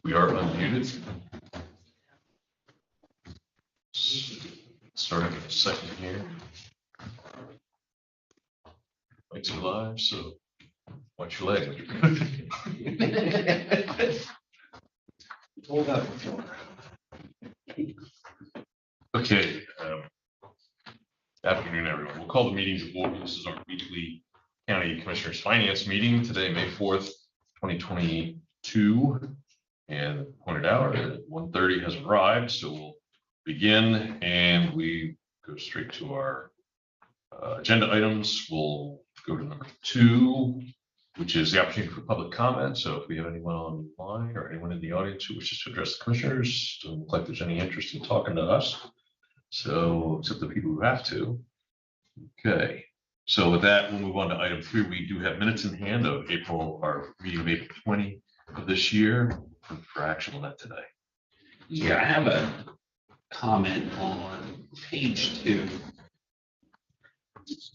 We are unmuted. Starting in a second here. Mike's live, so watch your leg. Hold up. Okay. Afternoon, everyone. We'll call the meeting to order. This is our weekly County Commissioners Finance meeting today, May 4th, 2022. And the appointed hour at 1:30 has arrived, so we'll begin and we go straight to our agenda items. We'll go to number 2, which is the opportunity for public comment. So if we have anyone online or anyone in the audience who wishes to address the commissioners, doesn't look like there's any interest in talking to us. So except the people who have to. Okay. So with that, we'll move on to item 3. We do have minutes in hand of our meeting of April 20 of this year for action on that today. Yeah, I have a comment on page 2,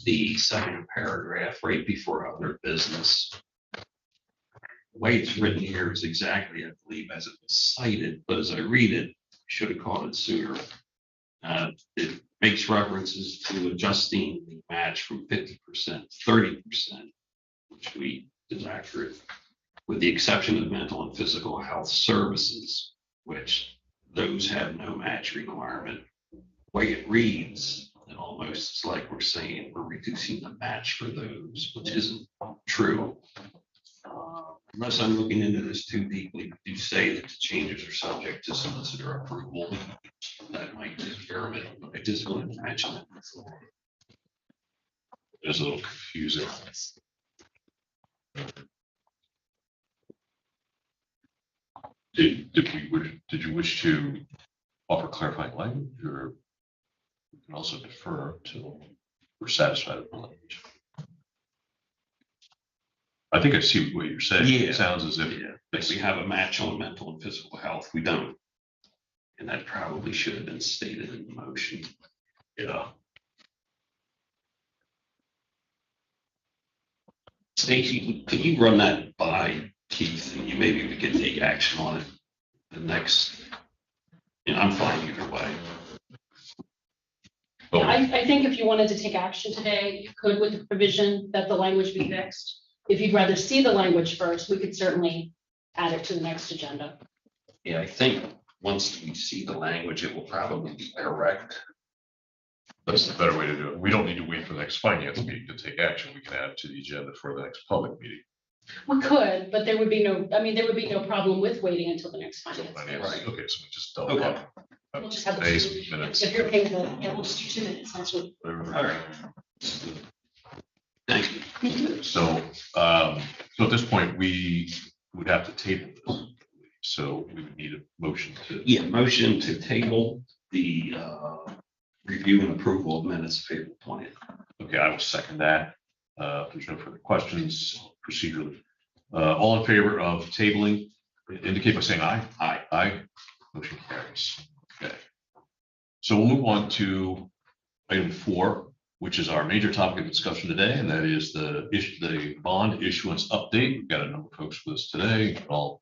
the second paragraph right before other business. The way it's written here is exactly, I believe, as it was cited, but as I read it, I should have caught it sooner. It makes references to adjusting the match from 50% to 30%, which is accurate, with the exception of mental and physical health services, which those have no match requirement. The way it reads, it almost is like we're saying we're reducing the match for those, which isn't true. Unless I'm looking into this too deeply, we do say that the changes are subject to solicitor approval. That might take care of it. I just wanted to mention it. It's a little confusing. Did you wish to offer clarifying language, or you can also defer until we're satisfied with the language? I think I see what you're saying. Yeah. It sounds as if If we have a match on mental and physical health, we don't. And that probably should have been stated in the motion. Yeah. Stacy, could you run that by Keith, and maybe we can take action on it the next, I'm fine either way. But Yeah, I think if you wanted to take action today, you could with the provision that the language be fixed. If you'd rather see the language first, we could certainly add it to the next agenda. Yeah, I think once we see the language, it will probably be correct. that's the better way to do it. We don't need to wait for the next finance meeting to take action. We can add it to the agenda for the next public meeting. We could, but there would be no problem with waiting until the next finance. Finance. Right. Okay, so we just double Okay. up. We'll just have Today's minutes. If you're okay with that, yeah, we'll just do 2 minutes next week. Whatever. All right. Thank you. So at this point, we would have to table this. So we would need a motion to. Yeah, motion to table the review and approval of minutes of April 20th. Okay, I will second that. If there's no further questions procedurally. All in favor of tabling, indicate by saying aye. Aye. Aye. Motion carries. Okay. So we'll move on to item 4, which is our major topic of discussion today, and that is the bond issuance update. We've got a number of folks with us today. You can all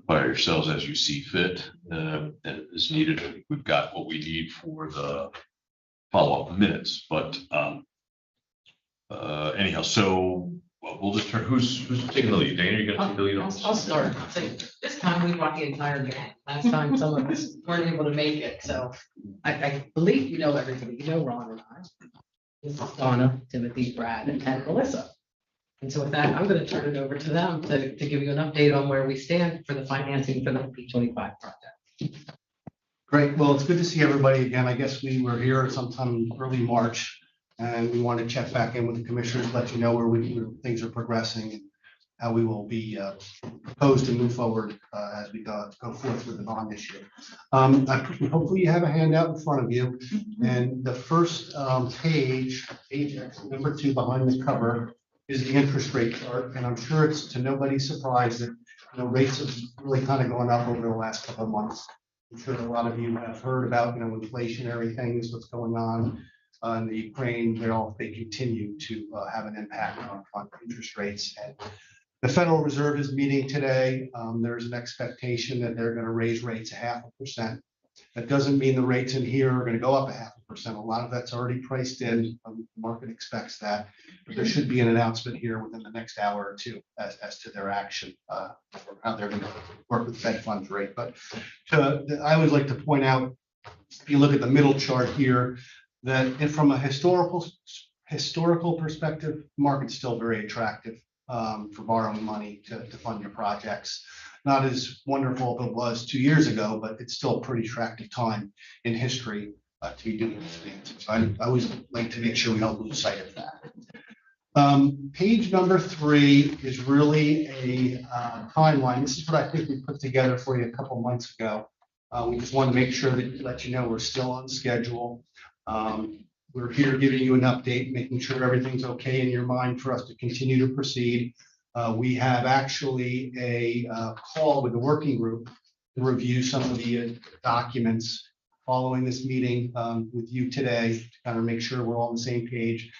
by yourselves as you see fit as needed. We've got what we need for the follow-up minutes, but anyhow, so we'll just turn. Who's taking the lead? Dana, you gonna take the lead? I'll start. So this time we brought the entire gang. Last time some of us weren't able to make it. So I believe you know everybody. You know Ron and I. This is Donna, Timothy, Brad, and Melissa. And so with that, I'm going to turn it over to them to give you an update on where we stand for the financing for the P25 project. Great. Well, it's good to see everybody again. I guess we were here sometime early March, and we want to check back in with the commissioners, let you know where things are progressing and how we will be proposed to move forward as we go forth with the bond issue. Hopefully you have a handout in front of you, and the first page number 2 behind the cover is the interest rate chart, and I'm sure it's to nobody's surprise that rates have really kind of gone up over the last couple of months. I'm sure a lot of you have heard about inflationary things, what's going on in the Ukraine. They continue to have an impact on interest rates, and The Federal Reserve is meeting today. There's an expectation that they're going to raise rates 0.5%. That doesn't mean the rates in here are going to go up 0.5%. A lot of that's already priced in. The market expects that. But there should be an announcement here within the next hour or two as to their action, or how they're going to work with Fed funds rate. But I would like to point out, if you look at the middle chart here, that from a historical perspective, the market's still very attractive for borrowing money to fund your projects. Not as wonderful as it was 2 years ago, but it's still a pretty attractive time in history to be doing this thing. So I always like to make sure we don't lose sight of that. Page number 3 is really a timeline. This is what I think we put together for you a couple months ago. We just want to make sure that let you know we're still on schedule. We're here giving you an update, making sure everything's okay in your mind for us to continue to proceed. We have actually a call with the working group to review some of the documents following this meeting with you today, to kind of make sure we're all on the same page.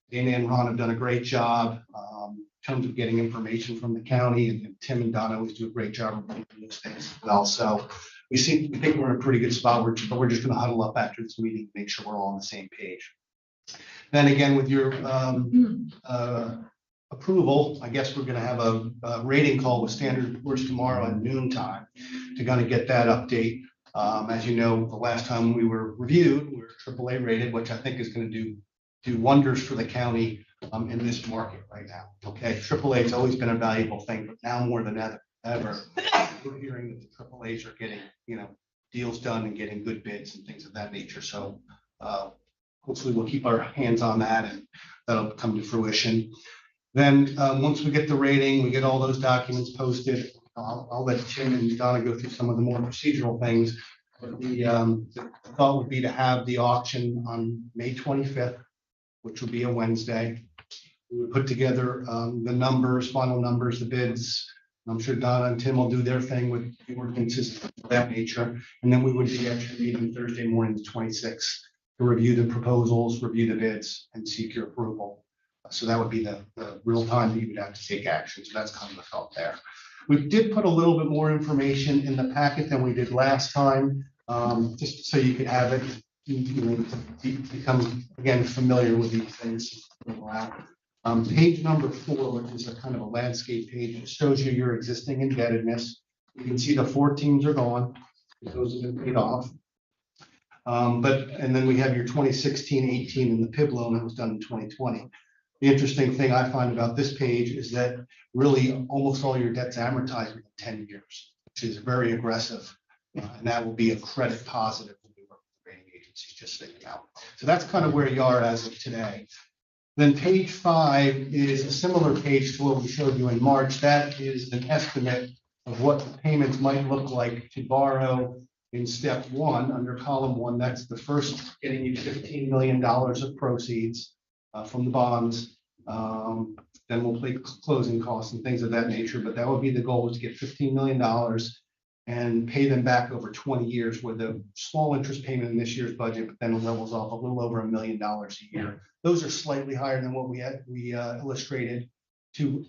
Dana and Ron have done a great job in terms of getting information from the county, and Tim and Donna always do a great job of making those things as well. So we think we're in a pretty good spot, but we're just going to huddle up after this meeting, make sure we're all on the same page. Then again, with your approval, I guess we're going to have a rating call with Standard & Poor's tomorrow at noon time to kind of get that update. As you know, the last time we were reviewed, we were AAA rated, which I think is going to do wonders for the county in this market right now. Okay, AAA has always been a valuable thing, but now more than ever, we're hearing that the AAAs are getting, deals done and getting good bids and things of that nature. So hopefully we'll keep our hands on that and that'll come to fruition. Then once we get the rating, we get all those documents posted. I'll let Tim and Donna go through some of the more procedural things. But the thought would be to have the auction on May 25th, which would be a Wednesday. We would put together the numbers, final numbers, the bids. I'm sure Donna and Tim will do their thing with the ordinances of that nature. And then we would be actually meeting Thursday morning, the 26th, to review the proposals, review the bids, and seek your approval. So that would be the real time that you would have to take action. So that's kind of the thought there. We did put a little bit more information in the packet than we did last time, just so you could have it, become again familiar with these things. Page number 4, which is a kind of a landscape page, it shows you your existing indebtedness. You can see the 14s are gone; those have been paid off. And then we have your 2016, 18, and the PIB loan that was done in 2020. The interesting thing I find about this page is that really almost all your debt's amortized within 10 years, which is very aggressive. And that will be a credit positive when we work with the rating agencies, just so you know. So that's kind of where you are as of today. Then page 5 is a similar page to what we showed you in March. That is an estimate of what the payments might look like to borrow in step 1 under column 1. That's the first, getting you $15 million of proceeds from the bonds. Then we'll pay closing costs and things of that nature, but that would be the goal, is to get $15 million and pay them back over 20 years with a small interest payment in this year's budget, but then it levels off a little over $1 million a year. Those are slightly higher than what we illustrated two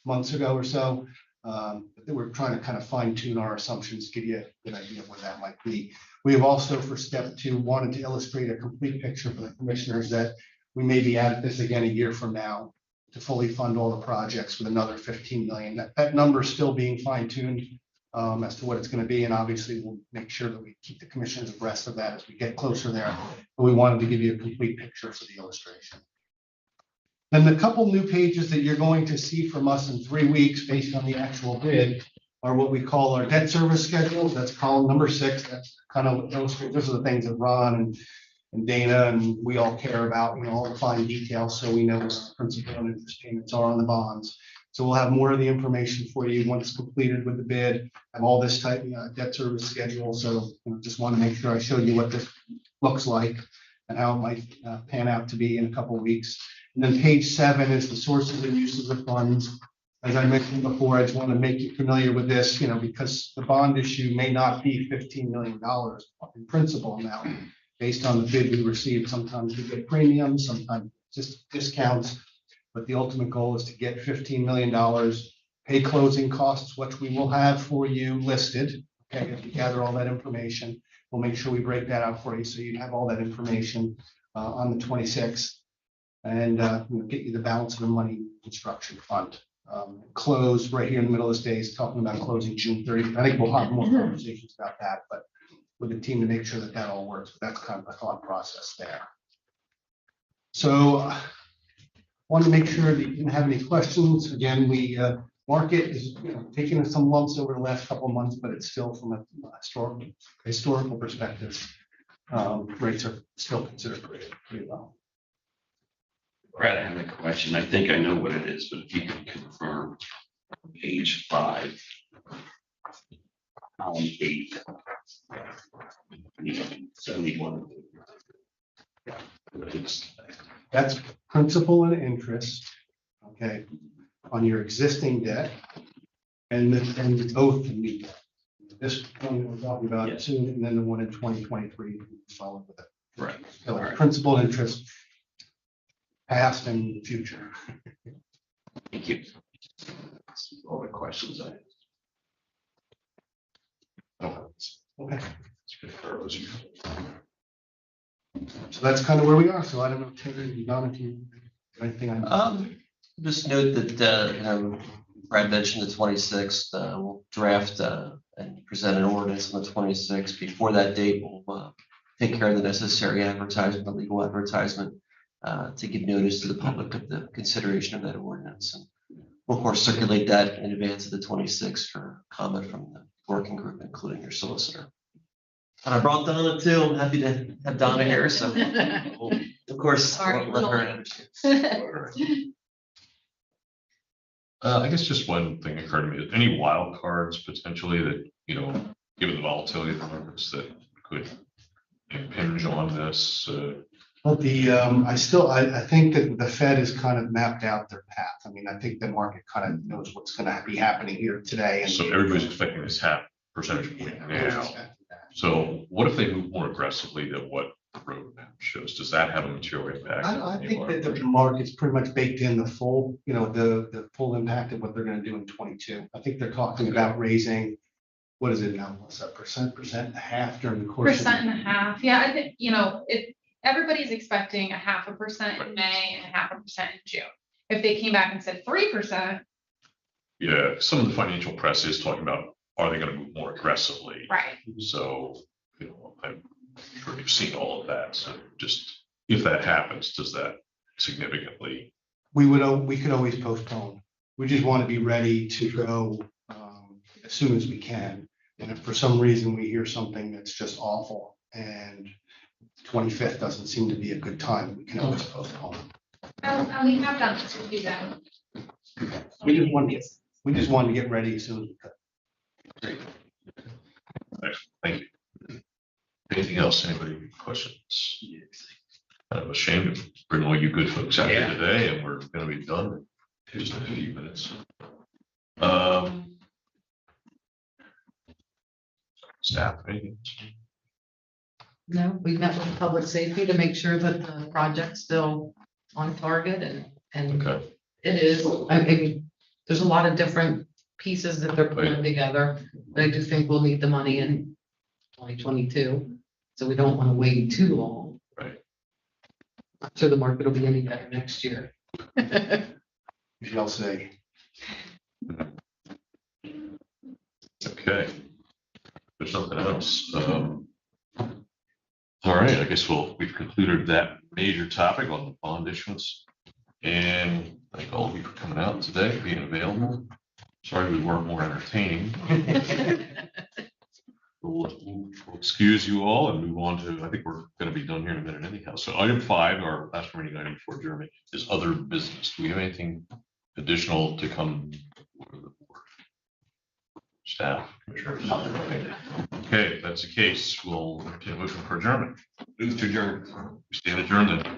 months ago or so. But we're trying to kind of fine tune our assumptions, give you a good idea of what that might be. We have also, for step 2, wanted to illustrate a complete picture for the commissioners that we may be at this again a year from now to fully fund all the projects with another 15 million. That number is still being fine tuned as to what it's going to be. And obviously we'll make sure that we keep the commissioners abreast of that as we get closer there. But we wanted to give you a complete picture for the illustration. Then the couple new pages that you're going to see from us in 3 weeks based on the actual bid are what we call our debt service schedules. That's column number 6. That's kind of illustrate. Those are the things that Ron and Dana and we all care about, all the fine details, so we know what the principal and interest payments are on the bonds. So we'll have more of the information for you once completed with the bid. Have all this type debt service schedule. So just want to make sure I showed you what this looks like and how it might pan out to be in a couple of weeks. And then page 7 is the sources and uses of funds. As I mentioned before, I just want to make you familiar with this, because the bond issue may not be $15 million in principal amount based on the bid we received. Sometimes we get premiums, sometimes just discounts. but the ultimate goal is to get $15 million, pay closing costs, which we will have for you listed. Okay, if you gather all that information, we'll make sure we break that out for you, so you have all that information on the 26th. And we'll get you the balance of the money construction fund. Close right here in the middle of this day is talking about closing June 30th. I think we'll have more conversations about that, but with the team to make sure that that all works. But that's kind of the thought process there. So want to make sure that you didn't have any questions. Again, we market is taking some lumps over the last couple of months, but it's still from a historical perspective. Rates are still considered pretty well. Brad, I have a question. I think I know what it is, but if you can confirm page 5, column 8. 71. That's principal and interest, okay, on your existing debt. And both can meet that. This one we're talking about Yes. soon, and then the one in 2023, follow with it. Right. So All right. principal, interest, past and future. Thank you. That's all the questions I have. Okay, It's good for those of you. so that's kind of where we are. So I don't know, Terry, Donna, if you, anything I. Just note that, Brad mentioned the 26th, we'll draft and present an ordinance on the 26th. Before that date, we'll take care of the necessary advertisement, the legal advertisement, to give notice to the public of the consideration of that ordinance. And we'll, of course, circulate that in advance of the 26th for comment from the working group, including your solicitor. And I brought Donna too. I'm happy to have Donna here. So, of course, Sorry. let her understand. I guess just one thing occurred to me. Any wild cards potentially that, given the volatility of the markets that could impinge on this? Well, I think that the Fed has kind of mapped out their path. I mean, I think the market kind of knows what's going to be happening here today. And So everybody's expecting this half percentage point now. So what if they move more aggressively than what the roadmap shows? Does that have a material impact? I think that the market's pretty much baked in the full, the full impact of what they're going to do in 22. I think they're talking about raising, what is it now? What's that, percent and a half during the course? Percent and a half. Yeah, I think, everybody's expecting 0.5% in May and 0.5% in June. If they came back and said 3%, Yeah, some of the financial press is talking about, are they going to move more aggressively? right? So, I'm sure you've seen all of that. So just, if that happens, does that significantly? We could always postpone. We just want to be ready to go as soon as we can. And if for some reason we hear something that's just awful and 25th doesn't seem to be a good time, we can always postpone. And we have done this with you then. We just wanted to get ready as soon as we could. Thank you. Anything else? Anybody questions? Kind of ashamed to bring all you good folks out here today, and we're going to be done in just a few minutes. Staff, anything? No, we met with public safety to make sure that the project's still on target and Okay. it is, I mean, there's a lot of different pieces that they're putting together. But I do think we'll need the money in 2022, so we don't want to wait too long. Right. I'm sure the market will be any better next year. We shall say. Okay. There's something else. All right, I guess we've concluded that major topic on the bond issuance. And thank all of you for coming out today, being available. Sorry we weren't more entertaining. We'll excuse you all and move on to, I think we're going to be done here in a minute anyhow. So item 5, our last remaining item before adjournment, is other business. Do we have anything additional to come before the board? Staff, commissioners? Okay, if that's the case, we'll entertain a motion for adjournment. Move to adjourn. We stand adjourned then.